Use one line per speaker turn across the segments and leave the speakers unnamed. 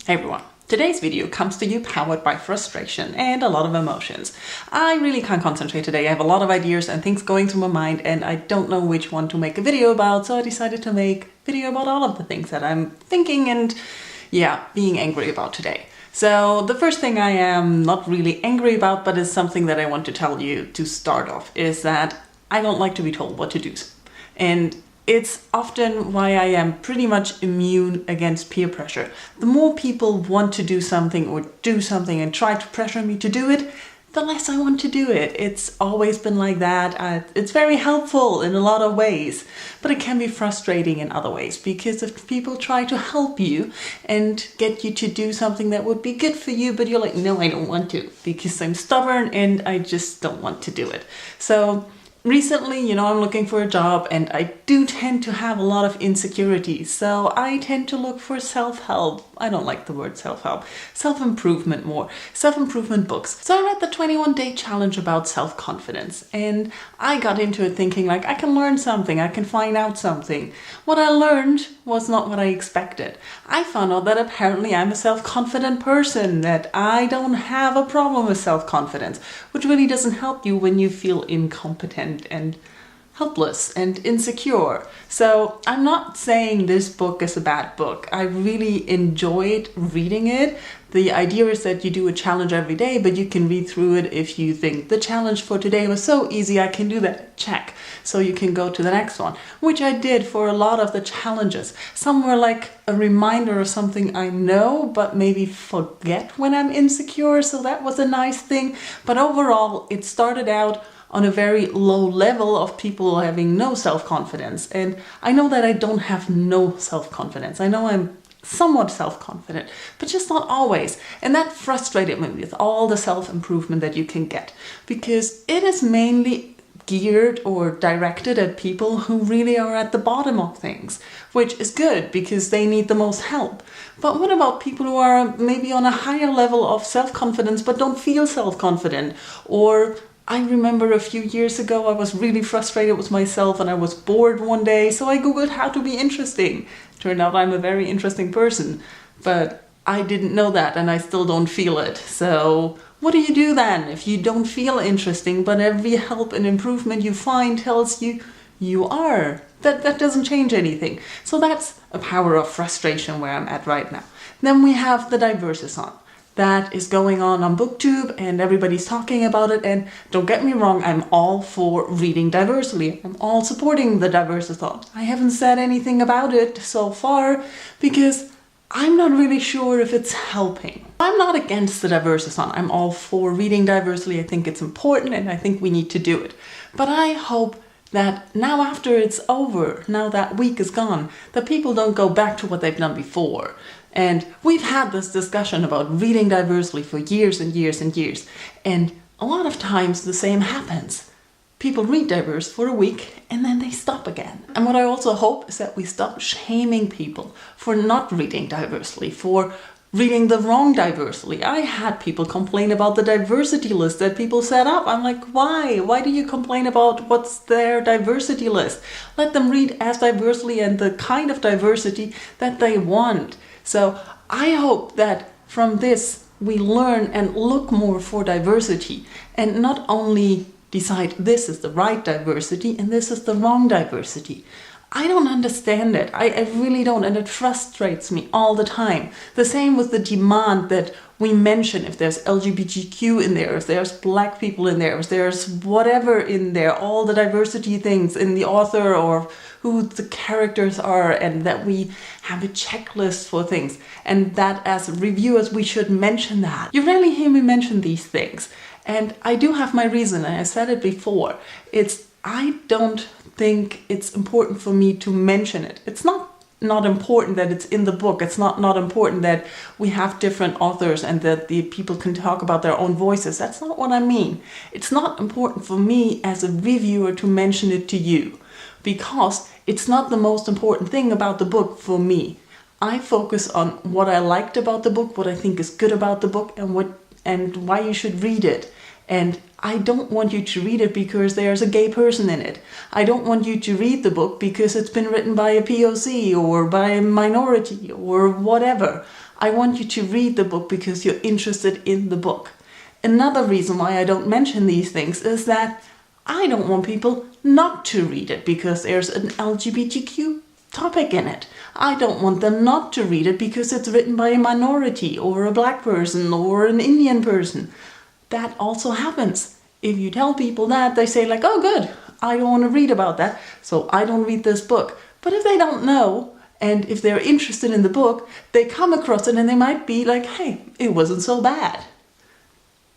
Hey everyone, today's video comes to you powered by frustration and a lot of emotions. I really can't concentrate today. I have a lot of ideas and things going through my mind and I don't know which one to make a video about, so I decided to make a video about all of the things that I'm thinking and being angry about today. So the first thing I am not really angry about, but is something that I want to tell you to start off, is that I don't like to be told what to do. And it's often why I am pretty much immune against peer pressure. The more people want to do something or do something and try to pressure me to do it, the less I want to do it. It's always been like that. It's very helpful in a lot of ways, but it can be frustrating in other ways, because if people try to help you and get you to do something that would be good for you, but you're like, no, I don't want to, because I'm stubborn and I just don't want to do it. So recently, I'm looking for a job and I do tend to have a lot of insecurities. So I tend to look for self-help. I don't like the word self-help. Self-improvement more. Self-improvement books. So I read the 21-day challenge about self-confidence and I got into it thinking like, I can learn something, I can find out something. What I learned was not what I expected. I found out that apparently I'm a self-confident person, that I don't have a problem with self-confidence, which really doesn't help you when you feel incompetent and helpless and insecure. So I'm not saying this book is a bad book. I really enjoyed reading it. The idea is that you do a challenge every day, but you can read through it if you think the challenge for today was so easy, I can do that, check. So you can go to the next one, which I did for a lot of the challenges. Some were like a reminder of something I know, but maybe forget when I'm insecure. So that was a nice thing. But overall, it started out on a very low level of people having no self-confidence. And I know that I don't have no self-confidence. I know I'm somewhat self-confident, but just not always. And that frustrated me with all the self-improvement that you can get, because it is mainly geared or directed at people who really are at the bottom of things, which is good because they need the most help. But what about people who are maybe on a higher level of self-confidence but don't feel self-confident? Or I remember a few years ago I was really frustrated with myself and I was bored one day, so I googled how to be interesting. Turned out I'm a very interesting person, but I didn't know that and I still don't feel it. So what do you do then if you don't feel interesting, but every help and improvement you find tells you you are? That doesn't change anything. So that's a power of frustration where I'm at right now. Then we have the diversathon. That is going on BookTube and everybody's talking about it, and don't get me wrong, I'm all for reading diversely. I'm all supporting the diversathon. I haven't said anything about it so far because I'm not really sure if it's helping. I'm not against the diversathon. I'm all for reading diversely. I think it's important and I think we need to do it. But I hope that now after it's over, now that week is gone, that people don't go back to what they've done before. And we've had this discussion about reading diversely for years and years and years. And a lot of times the same happens. People read diverse for a week and then they stop again. And what I also hope is that we stop shaming people for not reading diversely, for reading the wrong diversely. I had people complain about the diversity list that people set up. I'm like, why? Why do you complain about what's their diversity list? Let them read as diversely and the kind of diversity that they want. So I hope that from this we learn and look more for diversity and not only decide this is the right diversity and this is the wrong diversity. I don't understand it. I really don't, and it frustrates me all the time. The same with the demand that we mention if there's LGBTQ in there, if there's black people in there, if there's whatever in there, all the diversity things in the author or who the characters are, and that we have a checklist for things, and that as reviewers we should mention that. You rarely hear me mention these things, and I do have my reason, and I said it before. I don't think it's important for me to mention it. It's not important that it's in the book. It's not important that we have different authors and that the people can talk about their own voices. That's not what I mean. It's not important for me as a reviewer to mention it to you, because it's not the most important thing about the book for me. I focus on what I liked about the book, what I think is good about the book, and why you should read it. And I don't want you to read it because there's a gay person in it. I don't want you to read the book because it's been written by a POC or by a minority or whatever. I want you to read the book because you're interested in the book. Another reason why I don't mention these things is that I don't want people not to read it because there's an LGBTQ topic in it. I don't want them not to read it because it's written by a minority or a black person or an Indian person. That also happens. If you tell people that, they say like, oh good, I don't want to read about that, so I don't read this book. But if they don't know, and if they're interested in the book, they come across it and they might be like, hey, it wasn't so bad.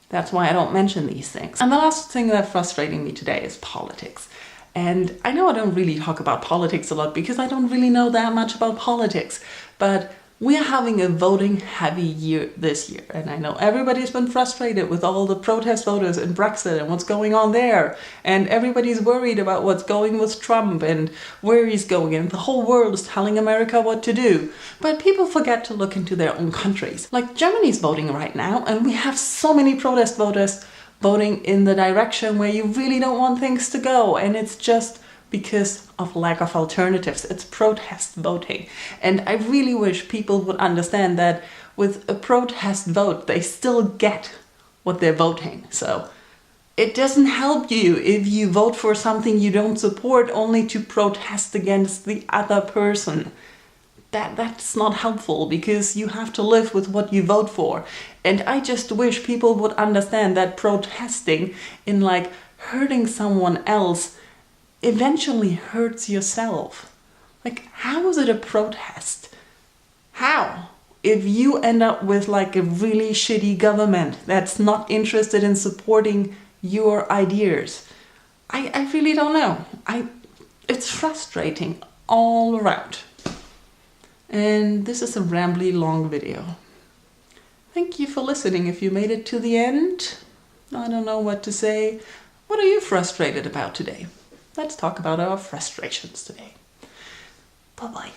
That's why I don't mention these things. And the last thing that's frustrating me today is politics. And I know I don't really talk about politics a lot because I don't really know that much about politics, but we're having a voting heavy year this year. And I know everybody's been frustrated with all the protest voters in Brexit and what's going on there. And everybody's worried about what's going with Trump and where he's going. And the whole world is telling America what to do. But people forget to look into their own countries. Like Germany's voting right now, and we have so many protest voters voting in the direction where you really don't want things to go. And it's just because of lack of alternatives. It's protest voting. And I really wish people would understand that with a protest vote, they still get what they're voting. So it doesn't help you if you vote for something you don't support only to protest against the other person. That's not helpful because you have to live with what you vote for. And I just wish people would understand that protesting in like hurting someone else eventually hurts yourself. Like, how is it a protest? How? If you end up with like a really shitty government that's not interested in supporting your ideas. I really don't know. It's frustrating all around. And this is a rambly long video. Thank you for listening if you made it to the end. I don't know what to say. What are you frustrated about today? Let's talk about our frustrations today. Bye-bye.